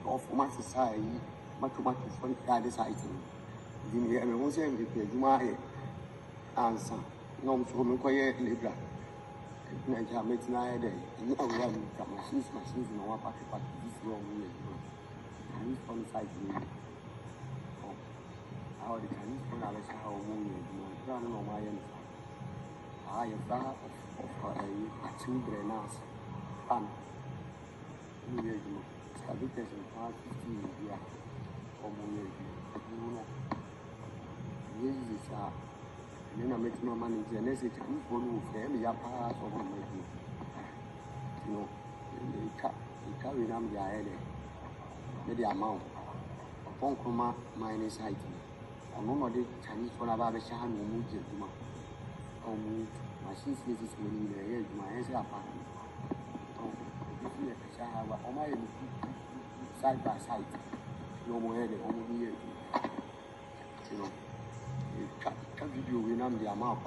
Prof Frimpong-Boateng mathematics for the site. The MCIM Juma answer. No, so Mukoye Libra. Nature makes nine day. You know, machines in one party, but this wrong way. Chinese on site. How the Chinese on our how moon is running on my end. I have that of a children as fun. Habitation 15 years or more. This is then I make no money. The next is for family, a pass over my head. You know, they carry them the head. The amount of Oppong Nkrumah minus height. I know the Chinese for about the Shahan will move to move. My sister is winning the edge, my answer apartment. On my side by side, no more head, only here. You know, can't you win on the amount of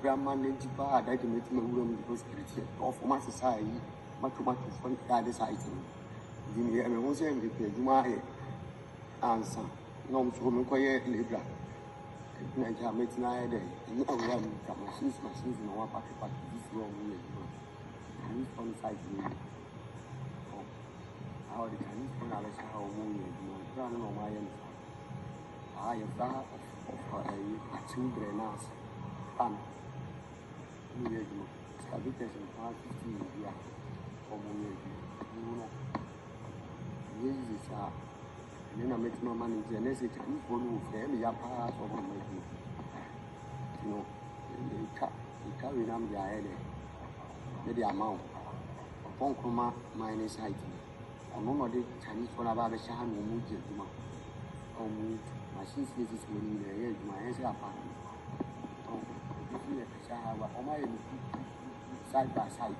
Grandma Ninja, I can make my room because of my society, mathematics for the site. The MCIM Juma answer. No, so Mukoye Libra. Nature makes nine day. You know, machines in one party, but this wrong way. Chinese on site. How the Chinese on our how moon is running on my end. I have that of a children as fun. Habitation 15 years or more. This is then I make no money. The next is for family, a pass over my head. You know, they carry them the head. The amount of Oppong Nkrumah minus height. I know the Chinese for about the Shahan will move to move. My sister is winning the edge, my answer apartment. On my side by side,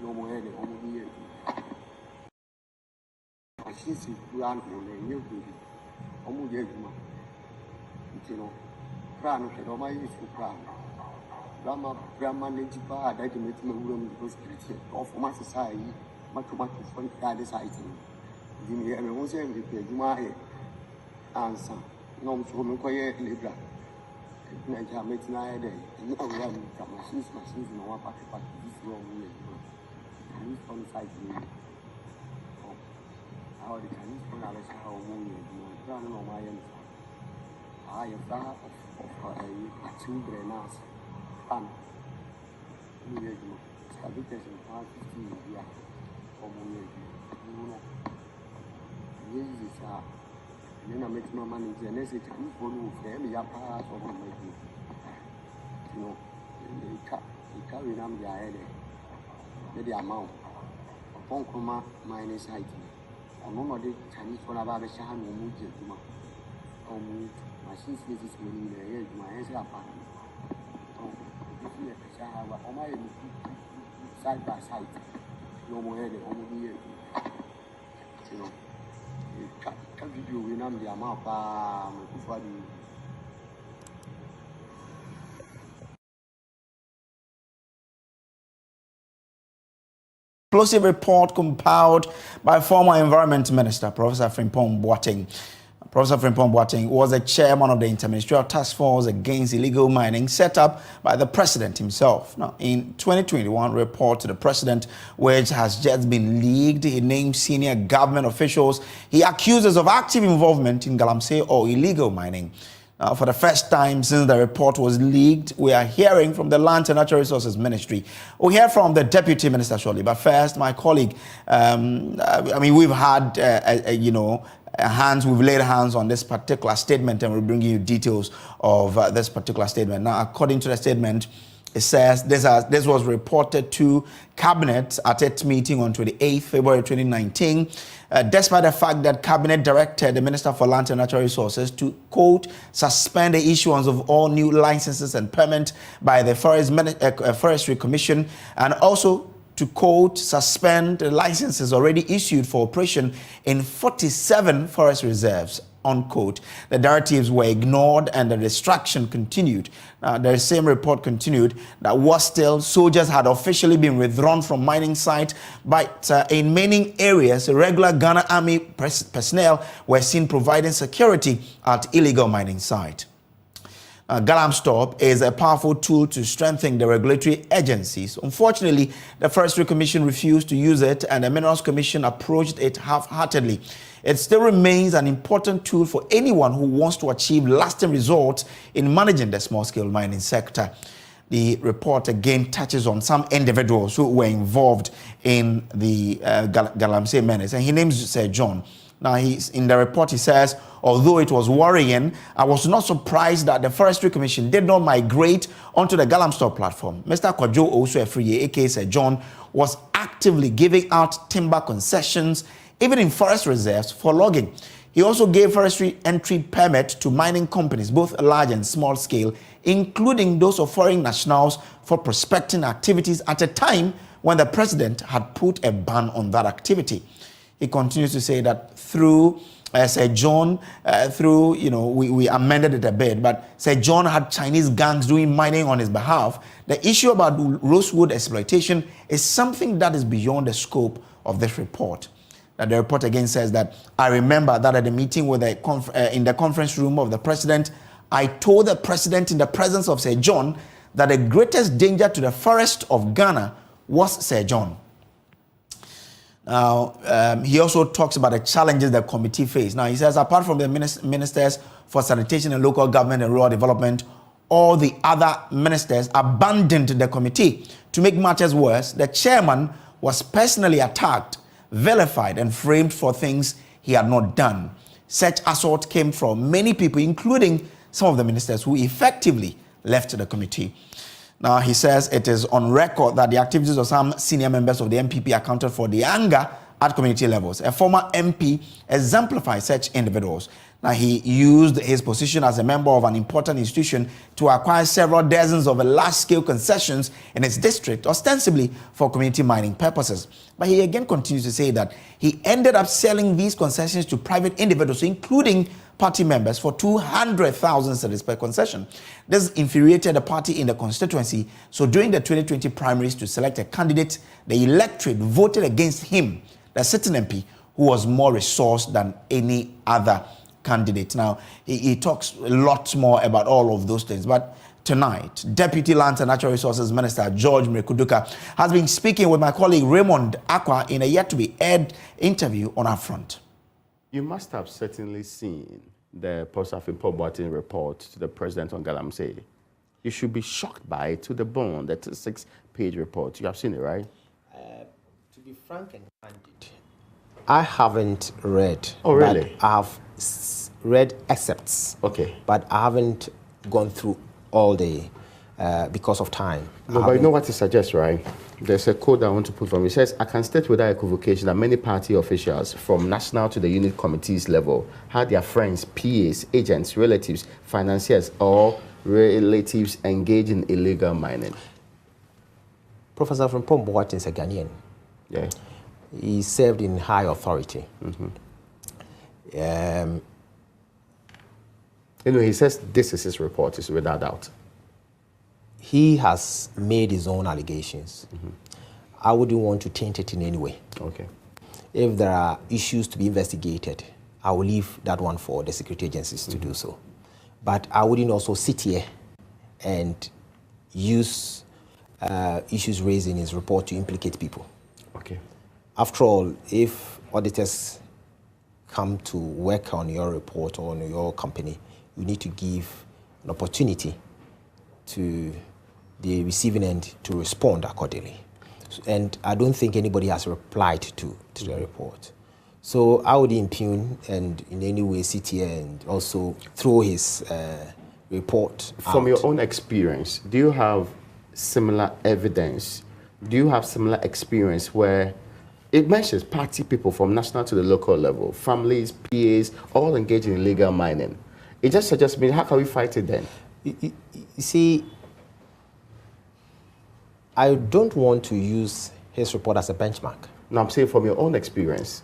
no more head, only here. She's run on a new baby. Almost every month. You know, Crown of the Roma is for Crown. Grandma Ninja, I can make my room because of my society, mathematics for the site. The MCIM Juma answer. No, so Mukoye Libra. Nature makes nine day. You know, machines in one party, but this wrong way. Chinese on site. How the Chinese on our how moon is running on my end. I have that of a children as fun. Habitation 15 years or more. This is then I make no money. The next is for family, a pass over my head. You know, they carry them the head. The amount of Oppong Nkrumah minus height. I know the Chinese for about the Shahan will move to my sister is winning the edge, my answer apartment. On my side by side, no more head, only here. You know, can't you win on the amount of Explosive report compiled by former Environment Minister Professor Frimpong-Boateng. Professor Frimpong-Boateng was the chairman of the Interministerial Task Force Against Illegal Mining set up by the President himself. Now, in 2021 report to the President, which has just been leaked, he named senior government officials he accuses of active involvement in galamsey or illegal mining. Now, for the first time since the report was leaked, we are hearing from the Land and Natural Resources Ministry. We'll hear from the Deputy Minister shortly. But first, my colleague, we've had, we've laid hands on this particular statement, and we'll bring you details of this particular statement. Now, according to the statement, it says this was reported to Cabinet at its meeting on 28th February 2019, despite the fact that Cabinet directed the Minister for Land and Natural Resources to, quote, suspend the issuance of all new licenses and permits by the Forestry Commission, and also to, quote, suspend the licenses already issued for operation in 47 forest reserves. unquote. The directives were ignored and the destruction continued. The same report continued that was still soldiers had officially been withdrawn from mining site, but in many areas, regular Ghana Army personnel were seen providing security at illegal mining site. Galamstop is a powerful tool to strengthen the regulatory agencies. Unfortunately, the Forestry Commission refused to use it and the Minerals Commission approached it half-heartedly. It still remains an important tool for anyone who wants to achieve lasting results in managing the small-scale mining sector. The report again touches on some individuals who were involved in the galamsey menace, and he names Sir John. Now, in the report, he says, although it was worrying, I was not surprised that the Forestry Commission did not migrate onto the Galamsey platform. Mr. Kwajo Owusu-Afriye, aka Sir John, was actively giving out timber concessions, even in forest reserves, for logging. He also gave forestry entry permit to mining companies, both large and small scale, including those of foreign nationals, for prospecting activities at a time when the president had put a ban on that activity. He continues to say that through Sir John, we amended it a bit, but Sir John had Chinese gangs doing mining on his behalf. The issue about rosewood exploitation is something that is beyond the scope of this report. The report again says that I remember that at the meeting with in the conference room of the president, I told the president in the presence of Sir John that the greatest danger to the forest of Ghana was Sir John. Now, he also talks about the challenges the committee faced. Now, he says, apart from the ministers for sanitation and local government and rural development, all the other ministers abandoned the committee. To make matters worse, the chairman was personally attacked, vilified, and framed for things he had not done. Such assault came from many people, including some of the ministers who effectively left the committee. Now, he says it is on record that the activities of some senior members of the MPP accounted for the anger at community levels. A former MP exemplifies such individuals. Now, he used his position as a member of an important institution to acquire several dozens of large-scale concessions in his district, ostensibly for community mining purposes. But he again continues to say that he ended up selling these concessions to private individuals, including party members, for 200,000 cedis per concession. This infuriated the party in the constituency. So during the 2020 primaries to select a candidate, the electorate voted against him, the sitting MP, who was more resourced than any other candidate. Now, he talks a lot more about all of those things. But tonight, Deputy Lands and Natural Resources Minister George Mrekuduka has been speaking with my colleague Raymond Akwa in a yet-to-be-aired interview on our front. You must have certainly seen the Prof Frimpong-Boateng report to the president on Galamsey. You should be shocked by it to the bone, that 6-page report. You have seen it, right? To be frank and candid, I haven't read. Oh, really? I have read excerpts. Okay. But I haven't gone through all the, because of time. No, but you know what it suggests, right? There's a quote I want to put from it. It says, I can state without equivocation that many party officials from national to the unit committees level had their friends, PAs, agents, relatives, financiers, or relatives engaged in illegal mining. Professor Frimpong-Boateng is a Ghanaian. Yeah. He served in high authority. Anyway, he says this is his report, is without doubt. He has made his own allegations. I wouldn't want to taint it in any way. Okay. If there are issues to be investigated, I will leave that one for the security agencies to do so. But I wouldn't also sit here and use issues raised in his report to implicate people. Okay. After all, if auditors come to work on your report or on your company, you need to give an opportunity to the receiving end to respond accordingly. And I don't think anybody has replied to the report. So I would impugn and in any way sit here and also throw his report From out. your own experience, do you have similar evidence? Do you have similar experience where it mentions party people from national to the local level, families, PAs, all engaged in illegal mining? It just suggests me, how can we fight it then? You see, I don't want to use his report as a benchmark. No, I'm saying from your own experience.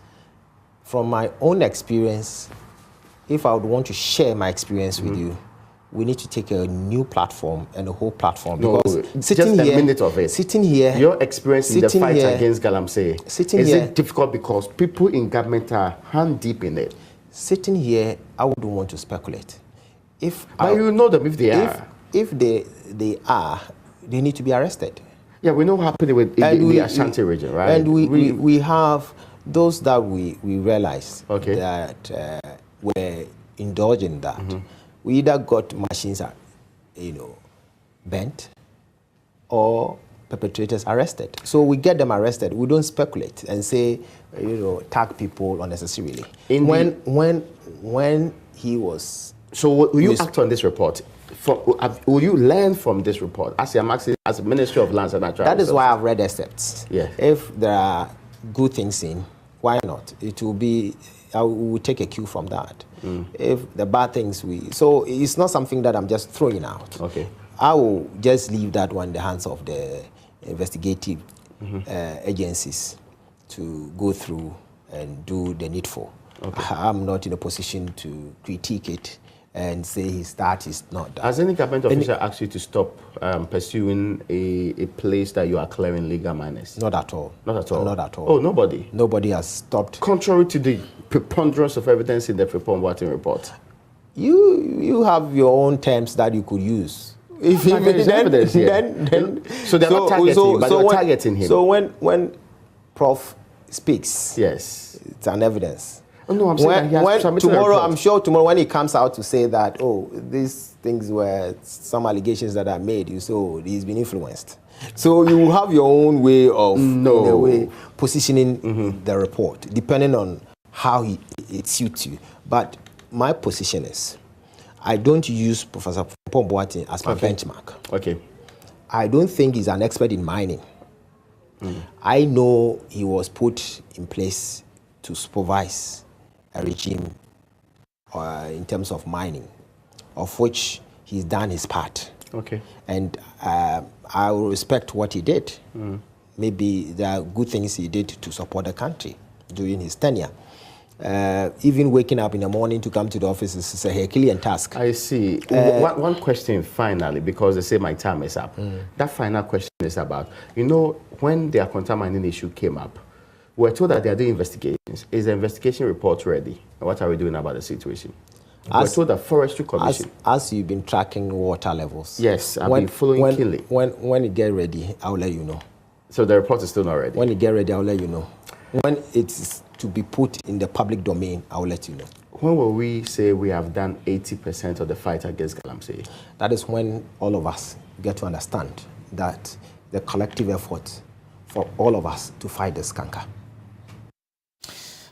From my own experience, if I would want to share my experience with you, we need to take a new platform and a whole platform. Because just a minute of it. Sitting here, your experience in the fight against galamsey, is here, it difficult because people in government are hand deep in it? Sitting here, I wouldn't want to speculate. But you know them if they are. If they are, they need to be arrested. Yeah, we know what happened with the Ashanti region, right? And we have those that we realize that were indulging that. We either got machines, bent, or perpetrators arrested. So we get them arrested. We don't speculate and say, tag people unnecessarily. When he was. So will you act on this report? Will you learn from this report as a Ministry of Lands and Natural That is why I've read excerpts. Yeah. If there are good things in, why not? It will be. I will take a cue from that. If the bad things so it's not something that I'm just throwing out. Okay. I will just leave that one in the hands of the investigative agencies to go through and do the needful. Okay. I'm not in a position to critique it and say that is not that. Has any government official asked you to stop pursuing a place that you are clearing legal miners? Not at all. Not at all? Not at all. Oh, nobody? Nobody has stopped. Contrary to the preponderance of evidence in the Frimpong-Boateng report? You have your own terms that you could use. If he evidence so they're not targeting him, but they're targeting him. So when Prof speaks, yes, it's an evidence. Oh, no, I'm saying tomorrow, I'm sure tomorrow when he comes out to say that, these things were some allegations that are made, you say, he's been influenced. So you have your own way of positioning the report, depending on how it suits you. But my position is, I don't use Professor Frimpong-Boateng as my benchmark. Okay. I don't think he's an expert in mining. I know he was put in place to supervise a regime in terms of mining, of which he's done his part. Okay. And I will respect what he did. Maybe there are good things he did to support the country during his tenure. Even waking up in the morning to come to the office is a Herculean task. I see. One question finally, because they say my time is up. That final question is about, when the Akonta mining issue came up, we're told that they are doing investigations. Is the investigation report ready? And what are we doing about the situation? We're told that Forestry Commission. As you've been tracking water levels. Yes, I've been following keenly. When it get ready, I'll let you know. So the report is still not ready? When it get ready, I'll let you know. When it's to be put in the public domain, I'll let you know. When will we say we have done 80% of the fight against galamsey? That is when all of us get to understand that the collective effort for all of us to fight this canker.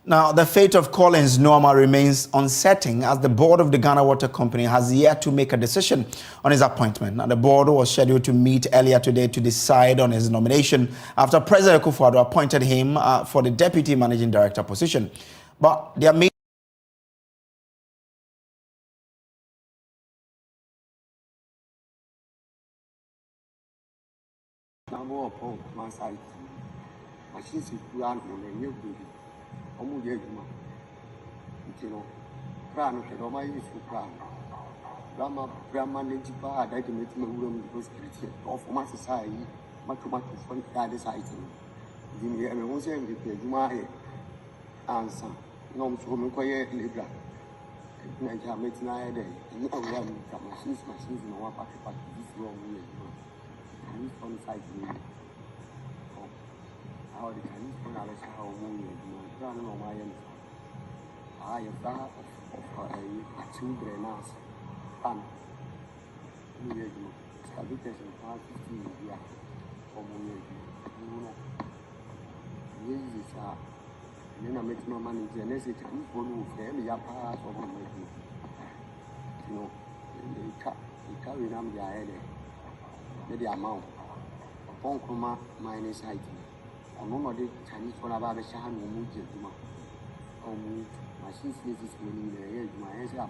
Now, the fate of Collins Nkrumah remains uncertain as the board of the Ghana Water Company has yet to make a decision on his appointment. Now, the board was scheduled to meet earlier today to decide on his nomination after President Akufo-Addo appointed him for the deputy managing director position. But their meeting Oppong Nkrumah mining site. The Chinese for about the Shahan machines is winning the age. My answer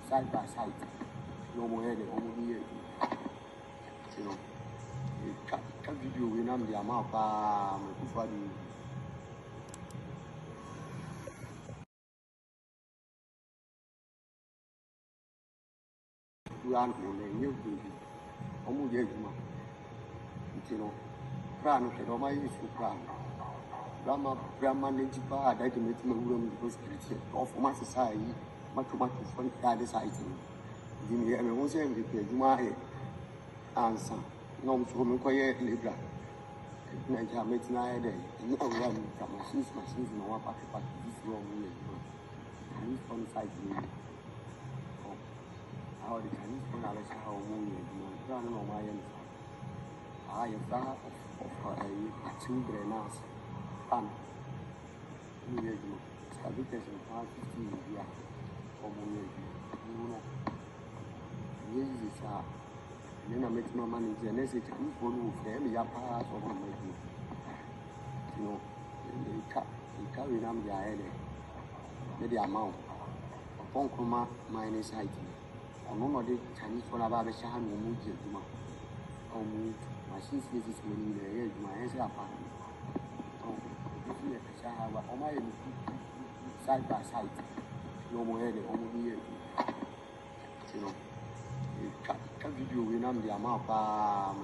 side by side. No more head, only here. Video we the amount Bulan Mune, you do. Omuyajuma. You know, Crown of Roma is to crown. Grandma Nijipa, I can make my room because of my society, much fun that is I think. Give me a musician with my answer. No, woman quiet Libra. Naja makes night day. You know, machines, no one pack this wrong way. Chinese fun side me. How the Chinese fun are how moon, run on my end. I have that of a children as fun. Habitation 15 years or more. Yes, then I make no money. The next time for them, you pass over my head. You know, they carry them their head. The amount. Oppong Nkrumah minus IT. On one of the Chinese for about a shahan or move. Or move. Machines is winning the edge. My answer apartment. Oh, if you my side by side. No more head, almost here. You know, video we know the amount of